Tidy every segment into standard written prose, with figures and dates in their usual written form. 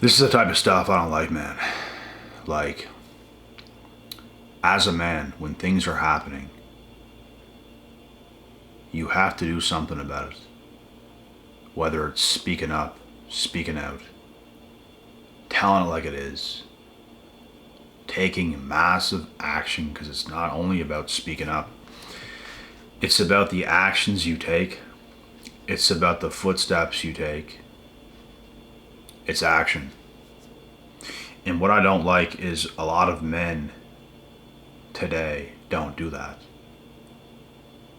This is the type of stuff I don't like, man. Like, as a man, when things are happening, you have to do something about it. Whether it's speaking up, speaking out, telling it like it is, taking massive action, because it's not only about speaking up, it's about the actions you take, it's about the footsteps you take. It's action. And what I don't like is a lot of men today don't do that.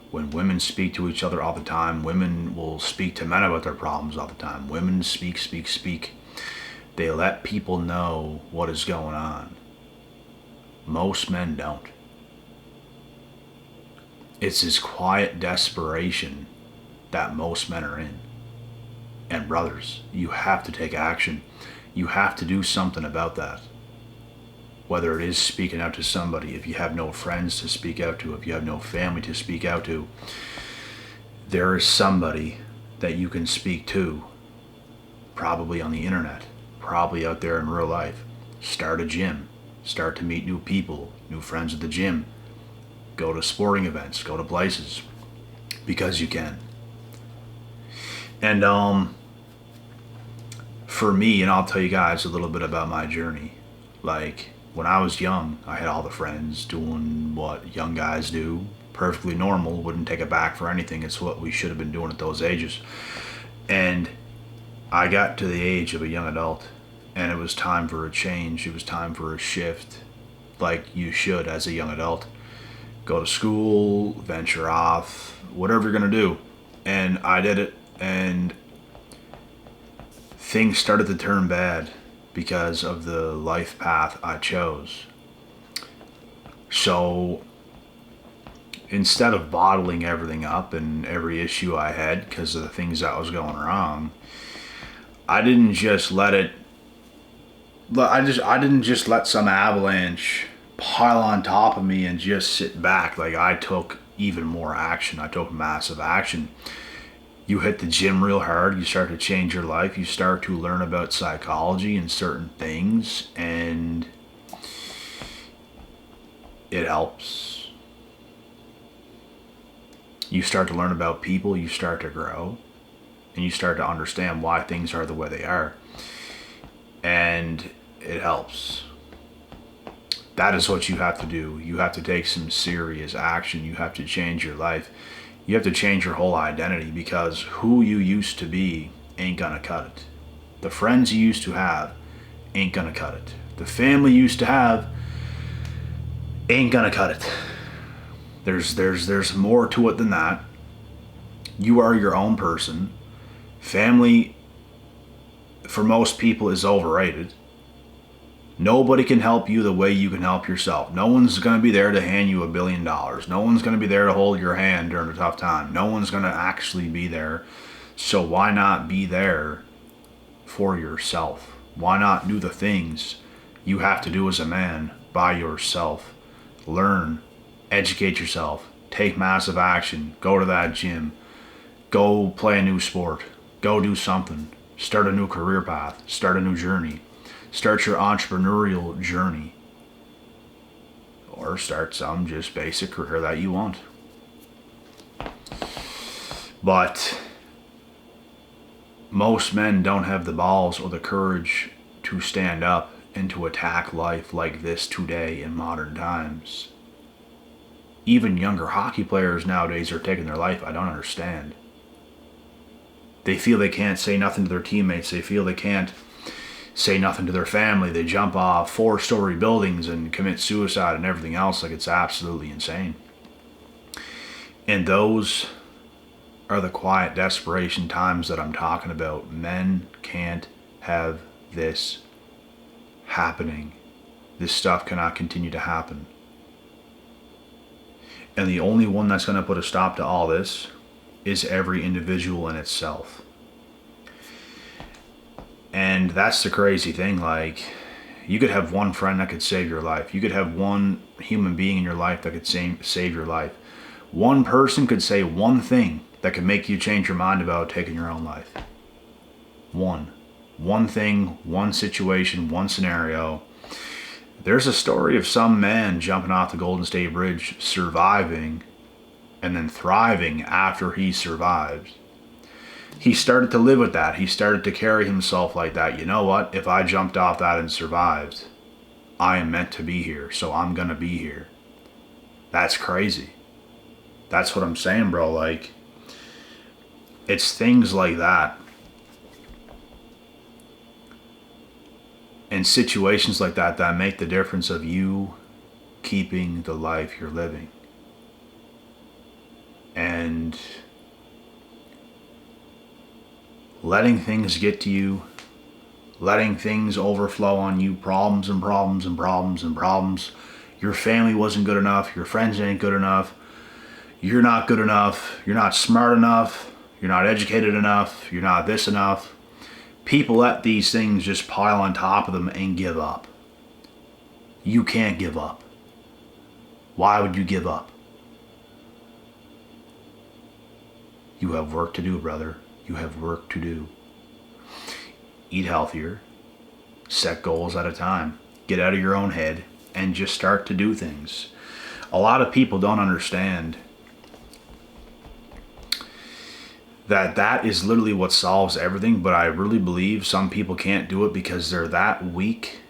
When women speak to each other all the time, women will speak to men about their problems all the time. Women speak, speak, speak. They let people know what is going on. Most men don't. It's this quiet desperation that most men are in. And brothers, you have to take action. You have to do something about that. Whether it is speaking out to somebody, if you have no friends to speak out to, if you have no family to speak out to, there is somebody that you can speak to, probably on the internet, probably out there in real life. Start a gym. Start to meet new people, new friends at the gym. Go to sporting events, go to places, because you can. And for me, and I'll tell you guys a little bit about my journey. Like, when I was young, I had all the friends doing what young guys do. Perfectly normal, wouldn't take it back for anything. It's what we should have been doing at those ages. And I got to the age of a young adult, and it was time for a change. It was time for a shift, like you should as a young adult. Go to school, venture off, whatever you're going to do. And I did it, and things started to turn bad because of the life path I chose. So instead of bottling everything up and every issue I had because of the things that was going wrong, I didn't just let it I didn't just let some avalanche pile on top of me and just sit back. Like, I took even more action. I took massive action. You hit the gym real hard, you start to change your life, you start to learn about psychology and certain things, and it helps. You start to learn about people, you start to grow, and you start to understand why things are the way they are. And it helps. That is what you have to do. You have to take some serious action. You have to change your life. You have to change your whole identity, because who you used to be ain't gonna cut it. The friends you used to have ain't gonna cut it. The family you used to have ain't gonna cut it. There's more to it than that. You are your own person. Family, for most people, is overrated. Nobody can help you the way you can help yourself. No one's going to be there to hand you $1 billion. No one's going to be there to hold your hand during a tough time. No one's going to actually be there. So why not be there for yourself? Why not do the things you have to do as a man by yourself? Learn, educate yourself, take massive action, go to that gym, go play a new sport, go do something, start a new career path, start a new journey. Start your entrepreneurial journey, or start some just basic career that you want. But most men don't have the balls or the courage to stand up and to attack life like this today in modern times. Even younger hockey players nowadays are taking their life. I don't understand. They feel they can't say nothing to their teammates. They feel they can't say nothing to their family. They jump off 4-story buildings and commit suicide and everything else. Like, it's absolutely insane. And those are the quiet desperation times that I'm talking about. Men can't have this happening. This stuff cannot continue to happen. And the only one that's going to put a stop to all this is every individual in itself. And that's the crazy thing. Like, you could have one friend that could save your life. You could have one human being in your life that could save your life. One person could say one thing that could make you change your mind about taking your own life. One. one thing, one situation, one scenario. There's a story of some man jumping off the Golden State Bridge, surviving, and then thriving after he survived. He started to live with that. He started to carry himself like that. You know what? If I jumped off that and survived, I am meant to be here, so I'm gonna be here. That's crazy. That's what I'm saying, bro. Like, it's things like that. And situations like that that make the difference of you keeping the life you're living. And letting things get to you, letting things overflow on you, problems and problems and problems and problems. Your family wasn't good enough, your friends ain't good enough, you're not good enough, you're not smart enough, you're not educated enough, you're not this enough. People let these things just pile on top of them and give up. You can't give up. Why would you give up? You have work to do, brother. You have work to do. Eat healthier. Set goals at a time. Get out of your own head and just start to do things. A lot of people don't understand that is literally what solves everything, but I really believe some people can't do it because they're that weak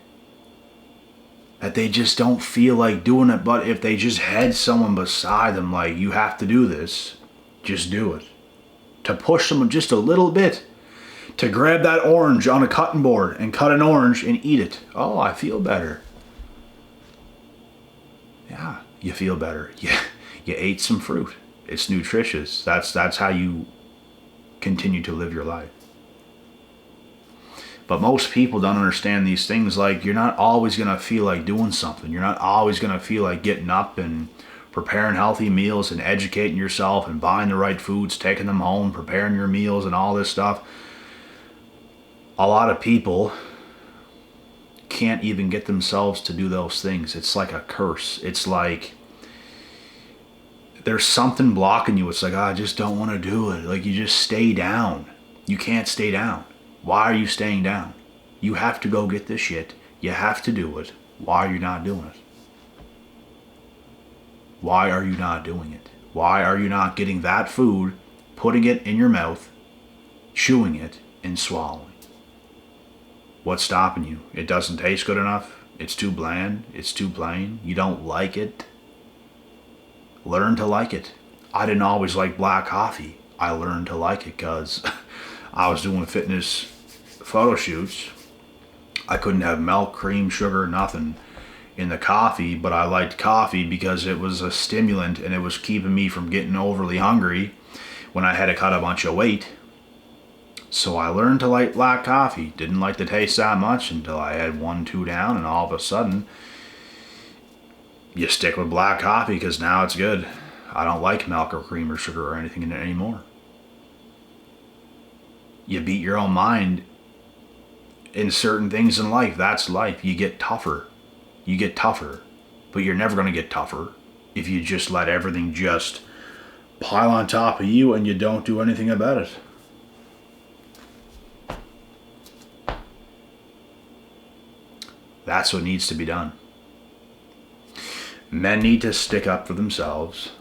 that they just don't feel like doing it. But if they just had someone beside them, like, you have to do this, just do it. To push them just a little bit. To grab that orange on a cutting board and cut an orange and eat it. Oh, I feel better. Yeah, you feel better. Yeah, you ate some fruit. It's nutritious. That's how you continue to live your life. But most people don't understand these things. Like, you're not always going to feel like doing something. You're not always going to feel like getting up and preparing healthy meals and educating yourself and buying the right foods, taking them home, preparing your meals and all this stuff. A lot of people can't even get themselves to do those things. It's like a curse. It's like there's something blocking you. It's like, I just don't want to do it. Like, you just stay down. You can't stay down. Why are you staying down? You have to go get this shit. You have to do it. Why are you not doing it? Why are you not doing it? Why are you not getting that food, putting it in your mouth, chewing it, and swallowing? What's stopping you? It doesn't taste good enough? It's too bland? It's too plain? You don't like it? Learn to like it. I didn't always like black coffee. I learned to like it because I was doing fitness photo shoots. I couldn't have milk, cream, sugar, nothing in the coffee, but I liked coffee because it was a stimulant and it was keeping me from getting overly hungry when I had to cut a bunch of weight. So I learned to like black coffee. Didn't like the taste that much until I had 1-2 down, and all of a sudden you stick with black coffee because now it's good. I don't like milk or cream or sugar or anything in it anymore. You beat your own mind in certain things in life. That's life. You get tougher. You get tougher. But you're never going to get tougher if you just let everything just pile on top of you and you don't do anything about it. That's what needs to be done. Men need to stick up for themselves,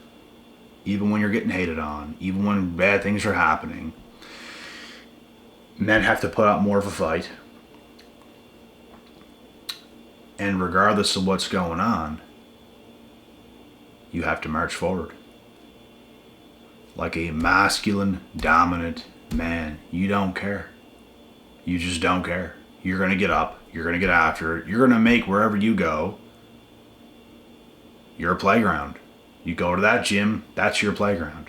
even when you're getting hated on, even when bad things are happening. Men have to put up more of a fight. And regardless of what's going on, you have to march forward. Like a masculine, dominant man. You don't care. You just don't care. You're going to get up. You're going to get after it. You're going to make wherever you go your playground. You go to that gym, that's your playground.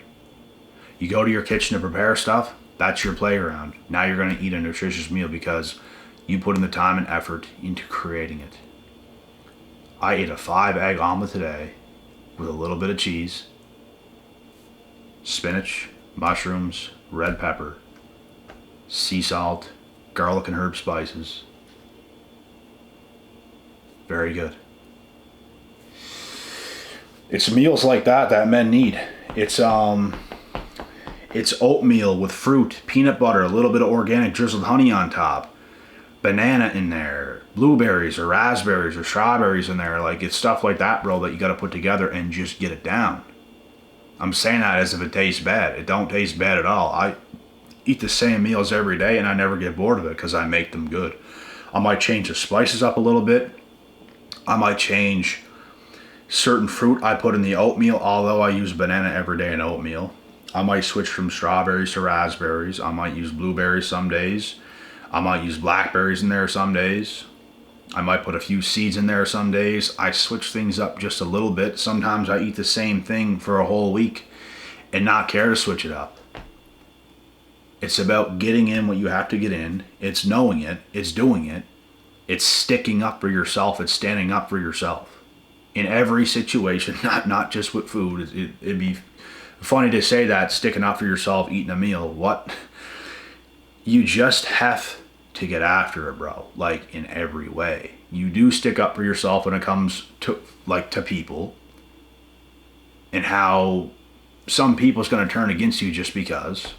You go to your kitchen to prepare stuff, that's your playground. Now you're going to eat a nutritious meal because you put in the time and effort into creating it. I ate a 5-egg omelet today with a little bit of cheese, spinach, mushrooms, red pepper, sea salt, garlic and herb spices. Very good. It's meals like that men need. It's oatmeal with fruit, peanut butter, a little bit of organic drizzled honey on top. banana in there, blueberries or raspberries or strawberries in there. Like, it's stuff like that, bro, that you got to put together and just get it down. I'm saying that as if it tastes bad. It don't taste bad at all. I eat the same meals every day and I never get bored of it because I make them good. I might change the spices up a little bit. I might change certain fruit I put in the oatmeal, although I use banana every day in oatmeal. I might switch from strawberries to raspberries. I might use blueberries some days. I might use blackberries in there some days. I might put a few seeds in there some days. I switch things up just a little bit. Sometimes I eat the same thing for a whole week and not care to switch it up. It's about getting in what you have to get in. It's knowing it. It's doing it. It's sticking up for yourself. It's standing up for yourself. In every situation, not just with food. It'd be funny to say that, sticking up for yourself, eating a meal. What? You just have to get after it, bro. Like, in every way. You do stick up for yourself when it comes to people. And how some people's going to turn against you just because.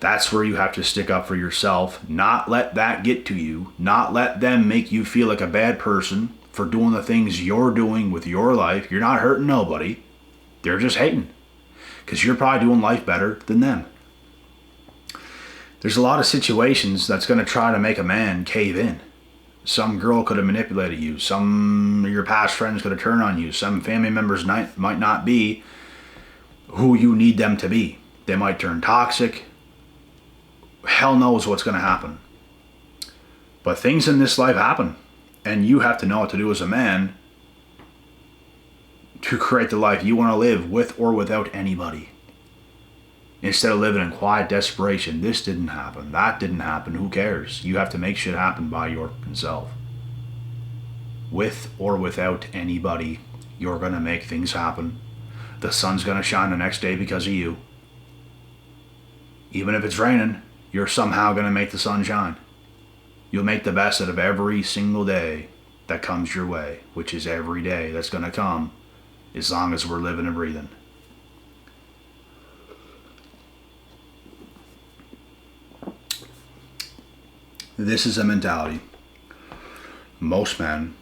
That's where you have to stick up for yourself. Not let that get to you. Not let them make you feel like a bad person for doing the things you're doing with your life. You're not hurting nobody. They're just hating. Because you're probably doing life better than them. There's a lot of situations that's going to try to make a man cave in. Some girl could have manipulated you. Some of your past friends could have turned on you. Some family members might not be who you need them to be. They might turn toxic. Hell knows what's going to happen. But things in this life happen. And you have to know what to do as a man to create the life you want to live with or without anybody. Instead of living in quiet desperation. This didn't happen. That didn't happen. Who cares? You have to make shit happen by yourself. With or without anybody, you're going to make things happen. The sun's going to shine the next day because of you. Even if it's raining, you're somehow going to make the sun shine. You'll make the best out of every single day that comes your way, which is every day that's going to come as long as we're living and breathing. This is a mentality most men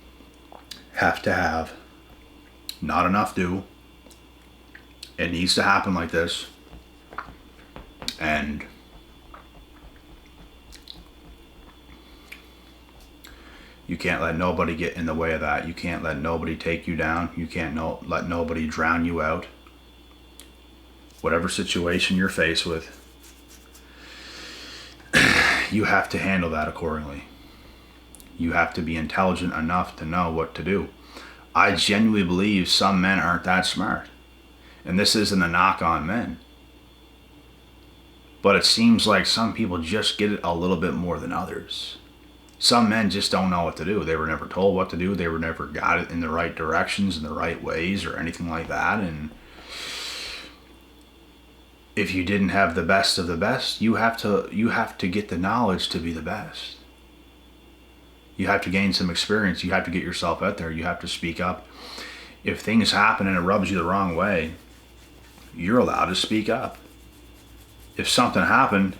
have to have. Not enough do. It needs to happen like this. And you can't let nobody get in the way of that. You can't let nobody take you down. You can't let nobody drown you out. Whatever situation you're faced with, you have to handle that accordingly. You have to be intelligent enough to know what to do. I genuinely believe some men aren't that smart. And this isn't a knock on men. But it seems like some people just get it a little bit more than others. Some men just don't know what to do. They were never told what to do. They were never got it in the right directions, in the right ways, or anything like that. And if you didn't have the best of the best, you have to get the knowledge to be the best. You have to gain some experience. You have to get yourself out there. You have to speak up. If things happen and it rubs you the wrong way, you're allowed to speak up. If something happened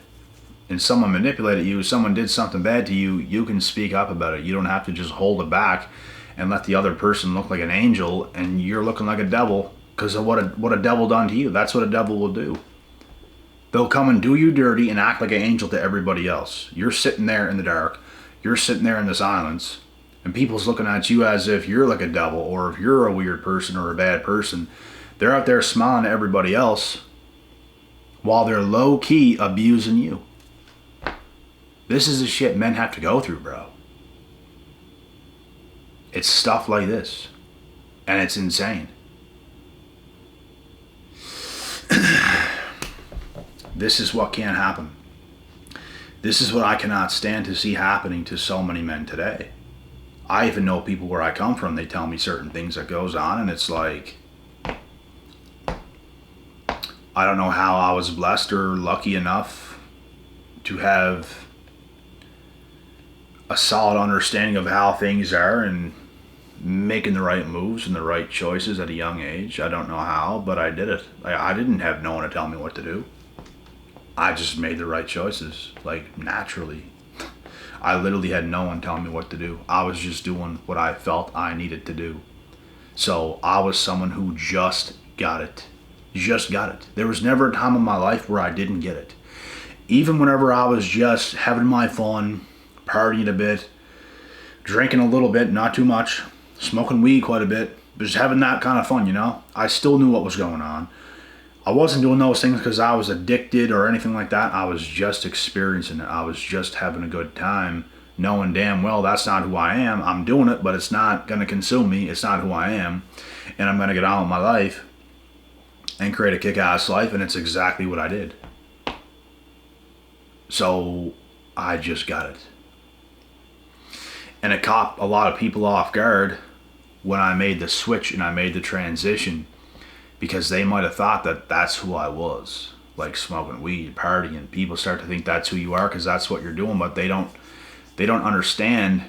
and someone manipulated you, someone did something bad to you, you can speak up about it. You don't have to just hold it back and let the other person look like an angel and you're looking like a devil because of what a devil done to you. That's what a devil will do. They'll come and do you dirty and act like an angel to everybody else. You're sitting there in the dark. You're sitting there in the silence. And people's looking at you as if you're like a devil or if you're a weird person or a bad person. They're out there smiling at everybody else while they're low-key abusing you. This is the shit men have to go through, bro. It's stuff like this. And it's insane. This is what can't happen. This is what I cannot stand to see happening to so many men today. I even know people where I come from, they tell me certain things that goes on, and it's like, I don't know how I was blessed or lucky enough to have a solid understanding of how things are and making the right moves and the right choices at a young age. I don't know how, but I did it. I didn't have no one to tell me what to do. I just made the right choices, like naturally. I literally had no one telling me what to do. I was just doing what I felt I needed to do. So I was someone who just got it. Just got it. There was never a time in my life where I didn't get it. Even whenever I was just having my fun, partying a bit, drinking a little bit, not too much, smoking weed quite a bit, just having that kind of fun, you know? I still knew what was going on. I wasn't doing those things because I was addicted or anything like that. I was just experiencing it. I was just having a good time, knowing damn well that's not who I am. I'm doing it, but it's not going to consume me. It's not who I am. And I'm going to get on with my life and create a kick-ass life, and it's exactly what I did. So I just got it. And it caught a lot of people off guard when I made the switch and I made the transition, because they might have thought that that's who I was, like smoking weed, partying. People start to think that's who you are because that's what you're doing, but they don't understand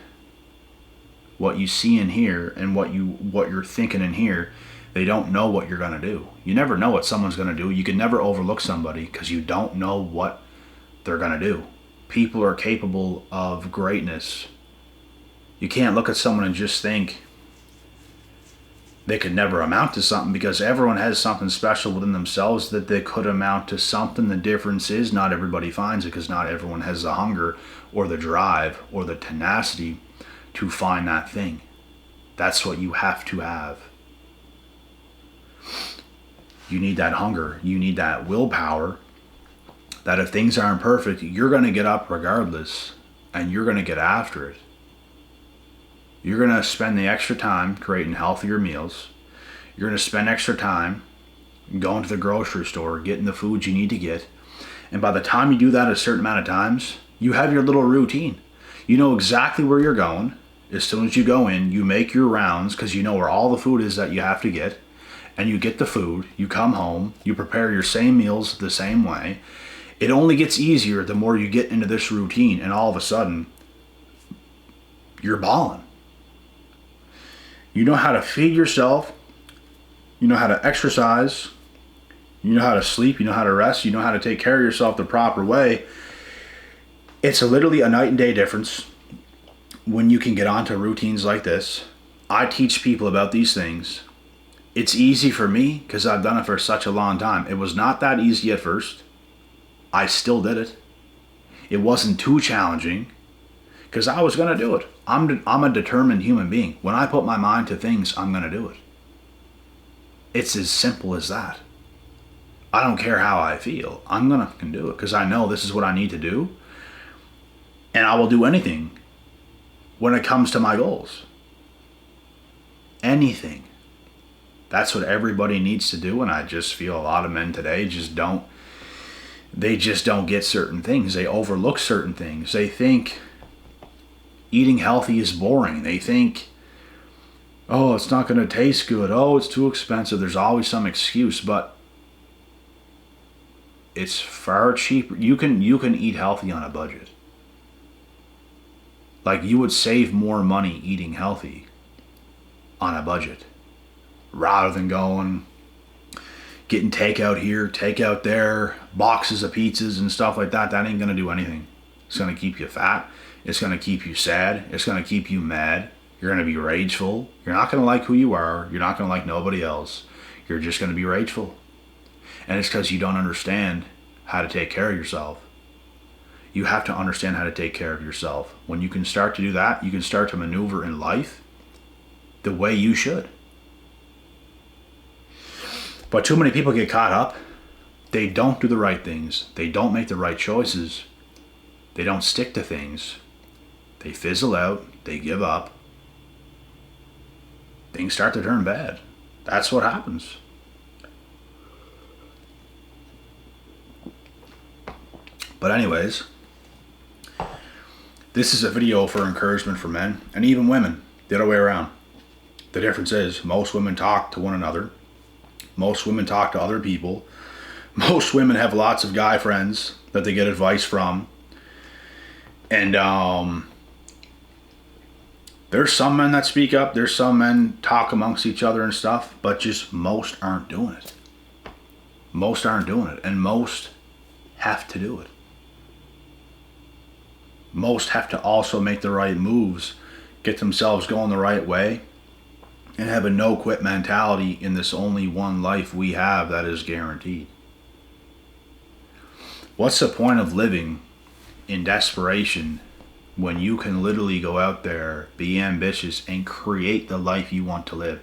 what you see in here and what you're thinking in here. They don't know what you're going to do. You never know what someone's going to do. You can never overlook somebody because you don't know what they're going to do. People are capable of greatness. You can't look at someone and just think they could never amount to something, because everyone has something special within themselves that they could amount to something. The difference is not everybody finds it, because not everyone has the hunger or the drive or the tenacity to find that thing. That's what you have to have. You need that hunger. You need that willpower, that if things aren't perfect, you're going to get up regardless and you're going to get after it. You're going to spend the extra time creating healthier meals. You're going to spend extra time going to the grocery store, getting the food you need to get. And by the time you do that a certain amount of times, you have your little routine. You know exactly where you're going. As soon as you go in, you make your rounds because you know where all the food is that you have to get. And you get the food, you come home, you prepare your same meals the same way. It only gets easier the more you get into this routine, and all of a sudden, you're balling. You know how to feed yourself, you know how to exercise, you know how to sleep, you know how to rest, you know how to take care of yourself the proper way. It's literally a night and day difference when you can get onto routines like this. I teach people about these things. It's easy for me because I've done it for such a long time. It was not that easy at first. I still did it. It wasn't too challenging because I was going to do it. I'm a determined human being. When I put my mind to things, I'm going to do it. It's as simple as that. I don't care how I feel. I'm going to do it because I know this is what I need to do. And I will do anything when it comes to my goals. Anything. That's what everybody needs to do, and I just feel a lot of men today just don't get certain things. They overlook certain things. They think eating healthy is boring. They think, oh, it's not going to taste good. Oh, it's too expensive. There's always some excuse, but it's far cheaper. You can eat healthy on a budget. Like, you would save more money eating healthy on a budget, rather than getting takeout here, takeout there, boxes of pizzas and stuff like that. That ain't going to do anything. It's going to keep you fat. It's going to keep you sad. It's going to keep you mad. You're going to be rageful. You're not going to like who you are. You're not going to like nobody else. You're just going to be rageful. And it's because you don't understand how to take care of yourself. You have to understand how to take care of yourself. When you can start to do that, you can start to maneuver in life the way you should. But too many people get caught up. They don't do the right things. They don't make the right choices. They don't stick to things. They fizzle out. They give up. Things start to turn bad. That's what happens. But anyways, this is a video for encouragement for men and even women, the other way around. The difference is most women talk to one another. Most women talk to other people. Most women have lots of guy friends that they get advice from. And there's some men that speak up. There's some men talk amongst each other and stuff. But just most aren't doing it. Most aren't doing it. And most have to do it. Most have to also make the right moves, get themselves going the right way, and have a no quit mentality in this only one life we have that is guaranteed. What's the point of living in desperation when you can literally go out there, be ambitious, and create the life you want to live?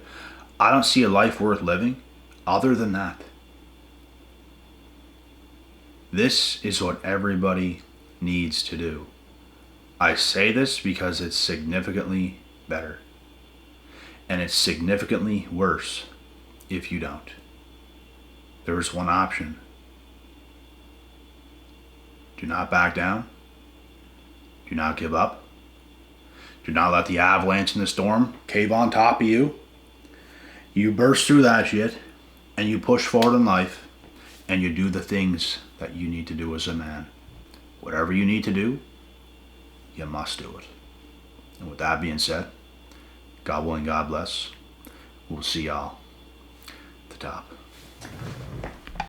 I don't see a life worth living other than that. This is what everybody needs to do. I say this because it's significantly better. And it's significantly worse if you don't. There is one option. Do not back down. Do not give up. Do not let the avalanche and the storm cave on top of you. You burst through that shit and you push forward in life and you do the things that you need to do as a man. Whatever you need to do, you must do it. And with that being said, God willing, God bless. We'll see y'all at the top.